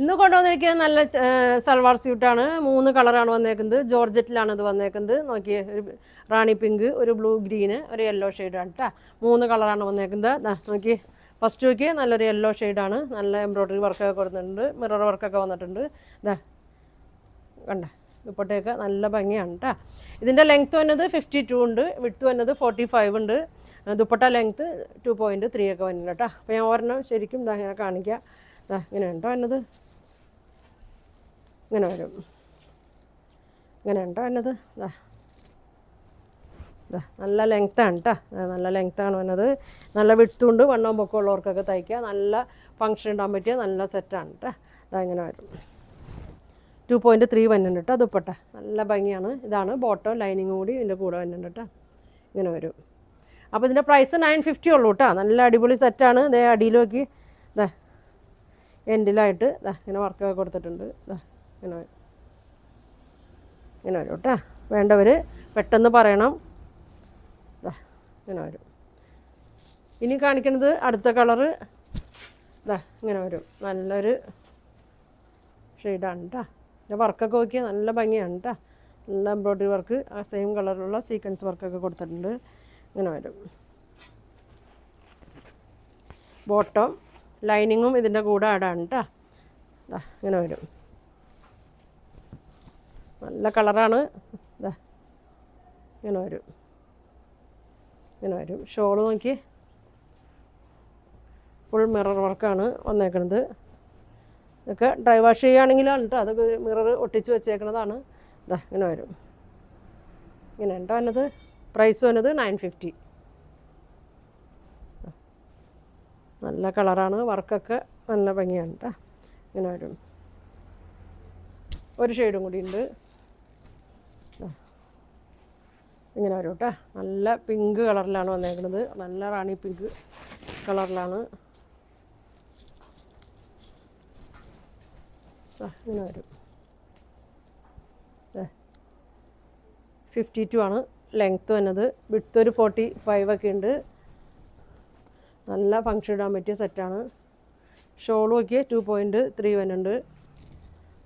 ഇന്ന് കൊണ്ടുവന്നിരിക്കുന്നത് നല്ല സൽവാർ സ്യൂട്ടാണ്. 3 കളറാണ് വന്നേക്കുന്നത്. ജോർജറ്റിലാണ് ഇത് വന്നേക്കുന്നത്. നോക്കിയേ, ഒരു റാണി പിങ്ക്, ഒരു ബ്ലൂ ഗ്രീന്, ഒരു യെല്ലോ ഷെയ്ഡാണ് കേട്ടോ. 3 കളറാണ് വന്നേക്കുന്നത്. നോക്കി, ഫസ്റ്റ് നോക്കി നല്ലൊരു യെല്ലോ ഷെയ്ഡാണ്. നല്ല എംബ്രോയ്ഡറി വർക്കൊക്കെ കൊടുത്തിട്ടുണ്ട്, മിറർ വർക്കൊക്കെ വന്നിട്ടുണ്ട്. ഇതാ കണ്ട, ദുപ്പട്ടയൊക്കെ നല്ല ഭംഗിയാണ് കേട്ടോ. ഇതിൻ്റെ ലെങ്ത്ത് വന്നത് 52 ഉണ്ട്, വിഡ്ത്ത് വന്നത് 45 ഉണ്ട്. ദുപ്പട്ട ലെങ്ത്ത് 2.3 ഒക്കെ വരുന്നുണ്ട് കേട്ടോ. അപ്പോൾ ഞാൻ ഒരെണ്ണം ശരിക്കും ഇതാ ഇങ്ങനെ കാണിക്കാം. ഇതാ ഇങ്ങനെ ഉണ്ടോ എന്നത്, ഇങ്ങനെ വരും, ഇങ്ങനെ ഉണ്ടോ എന്നത്. ഇതാ ഇതാ നല്ല ലെങ്ത്താണ് കേട്ടോ, നല്ല ലെങ്ത്താണ് വന്നത്. നല്ല വിട്ടുകൊണ്ട് വണ്ണവും പൊക്കം ഉള്ളവർക്കൊക്കെ തയ്ക്കുക. നല്ല ഫങ്ഷൻ ഇടാൻ പറ്റിയ നല്ല സെറ്റാണ് കേട്ടോ. ഇതാ ഇങ്ങനെ വരും. 2.3 വരുന്നുണ്ട് കേട്ടോ ദുപ്പട്ട. നല്ല ഭംഗിയാണ്. ഇതാണ് ബോട്ടം, ലൈനിങ് കൂടി ഇതിൻ്റെ കൂടെ വരുന്നുണ്ട് കേട്ടോ. ഇങ്ങനെ വരും. അപ്പോൾ ഇതിൻ്റെ പ്രൈസ് 950 ഉള്ളൂ കേട്ടോ. നല്ല അടിപൊളി സെറ്റാണ്. ഇതേ അടിയിലേക്ക് ഇതാ എൻഡിലായിട്ട് ഇതാ ഇങ്ങനെ വർക്കൊക്കെ കൊടുത്തിട്ടുണ്ട്. ഇതാ ഇങ്ങനെ വരും, ഇങ്ങനെ വരും കേട്ടോ. വേണ്ടവർ പെട്ടെന്ന് പറയണം. ഇതാ ഇങ്ങനെ വരും. ഇനി കാണിക്കുന്നത് അടുത്ത കളറ്. ഇതാ ഇങ്ങനെ വരും. നല്ലൊരു ഷെയ്ഡാണ് കേട്ടോ. ഇതിൻ്റെ വർക്കൊക്കെ നോക്കിയാൽ നല്ല ഭംഗിയാണ് കേട്ടോ. നല്ല എംബ്രോയ്ഡറി വർക്ക്, ആ സെയിം കളറിലുള്ള സീക്വൻസ് വർക്കൊക്കെ കൊടുത്തിട്ടുണ്ട്. ഇങ്ങനെ വരും. ബോട്ടം ലൈനിങ്ങും ഇതിൻ്റെ കൂടെ ആഡാണ് കേട്ടോ. ഇതാ ഇങ്ങനെ വരും. നല്ല കളറാണ്. ഇതാ ഇങ്ങനെ വരും, ഇങ്ങനെ വരും. ഷോള് നോക്കി ഫുൾ മിറർ വർക്കാണ് വന്നേക്കുന്നത്. ഇതൊക്കെ ഡ്രൈ വാഷ് ചെയ്യുകയാണെങ്കിലാണ് കേട്ടോ. അതൊക്കെ മിറർ ഒട്ടിച്ച് വെച്ചേക്കുന്നതാണ്. ഇതാ ഇങ്ങനെ വരും. ഇങ്ങനെ ഉണ്ടോ എന്നത്. പ്രൈസ് വന്നത് 950. നല്ല കളറാണ്, വർക്കൊക്കെ നല്ല ഭംഗിയാണ് കേട്ടോ. ഇങ്ങനെ വരും. ഒരു ഷെയ്ഡും കൂടി ഉണ്ട്. ഇങ്ങനെ വരും കേട്ടോ. നല്ല പിങ്ക് കളറിലാണ് വന്നേക്കുന്നത്. നല്ല റാണി പിങ്ക് കളറിലാണ്. ഇങ്ങനെ വരും. 52 ആണ് ലെങ്ത്ത് വന്നത്. വിഡ്ത്ത് ഒരു 45 ഒക്കെ ഉണ്ട്. നല്ല ഫങ്ഷൻ ഇടാൻ പറ്റിയ സെറ്റാണ്. ഷോൾ നോക്കിയാൽ 2.3 വരുന്നുണ്ട്.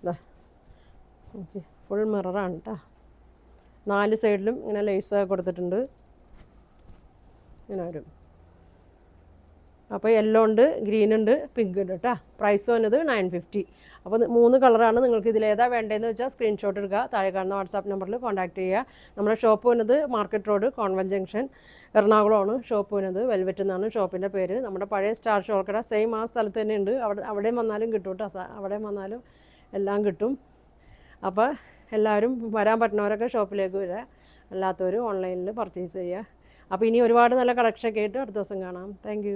ഇതാ ഓക്കെ, ഫുൾ മിററാണ് കേട്ടോ. 4 സൈഡിലും ഇങ്ങനെ ലേസൊക്കെ കൊടുത്തിട്ടുണ്ട്. ഇങ്ങനെ വരും. അപ്പോൾ യെല്ലോ ഉണ്ട്, ഗ്രീൻ ഉണ്ട്, പിങ്ക് ഉണ്ട് കേട്ടോ. പ്രൈസ് വന്നത് 950. അപ്പോൾ 3 കളറാണ്. നിങ്ങൾക്ക് ഇതിലേതാ വേണ്ടതെന്ന് വെച്ചാൽ സ്ക്രീൻഷോട്ട് എടുക്കുക. താഴെ കാണുന്ന വാട്സാപ്പ് നമ്പറിൽ കോൺടാക്ട് ചെയ്യുക. നമ്മുടെ ഷോപ്പ് വന്നത് മാർക്കറ്റ് റോഡ്, കോൺവെൻറ്റ് ജംഗ്ഷൻ, എറണാകുളമാണ് ഷോപ്പ് വന്നത്. വെൽവെറ്റ് എന്നാണ് ഷോപ്പിൻ്റെ പേര്. നമ്മുടെ പഴയ സ്റ്റാർ ഷോൾക്കട സെയിം ആ സ്ഥലത്ത് തന്നെ ഉണ്ട്. അവിടെയും വന്നാലും കിട്ടും കേട്ടോ. അവിടെയും വന്നാലും എല്ലാം കിട്ടും. അപ്പോൾ എല്ലാവരും വരാൻ പറ്റുന്നവരൊക്കെ ഷോപ്പിലേക്ക് വരിക, അല്ലാത്തവർ ഓൺലൈനിൽ പർച്ചേസ് ചെയ്യുക. അപ്പോൾ ഇനി ഒരുപാട് നല്ല കളക്ഷനൊക്കെ ആയിട്ട് അടുത്ത ദിവസം കാണാം. താങ്ക്